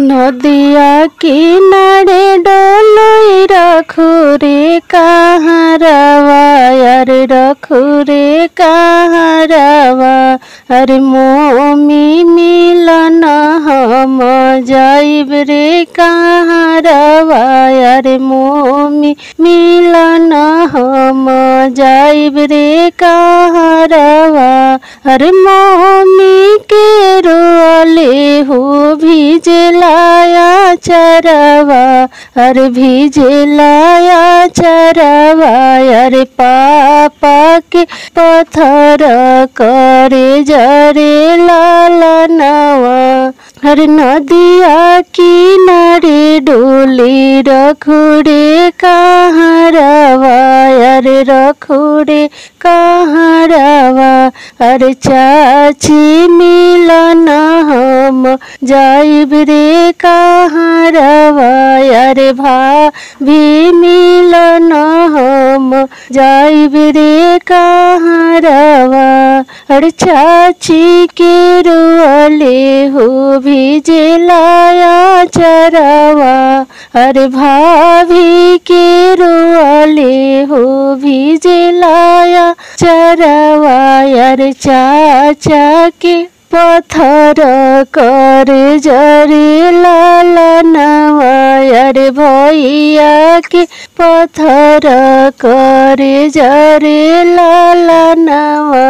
नदिया किनारे डोलई रखू रे कहारवा अरे रखू रे कहारवा अरे मोमी मिलन हम जाइब रे कहारवा अरे मोमी मिलन हम जाइब रे कहारवा अरे मोमी के रोले हो भिजलाया चरवा अरे भिजलाया चरवा अरे पापा के पत्थर करे जरे लालनवा हर नदिया किनारे डोली रखू रे कहारवा अरे रखू रे कहारवा अरे चाची मिलन हम जाइब रे कहारवा अरे भाभी मिलन हम जाइब रे कहारवा अरे चाची के रोले हो भिजलाया चरवा अरे भाभी के रोले हो भिजलाया चरवा अरे चाचा के पत्थर कर जरे लालनवा अरे भैया के पत्थर कर जरे लालनवा।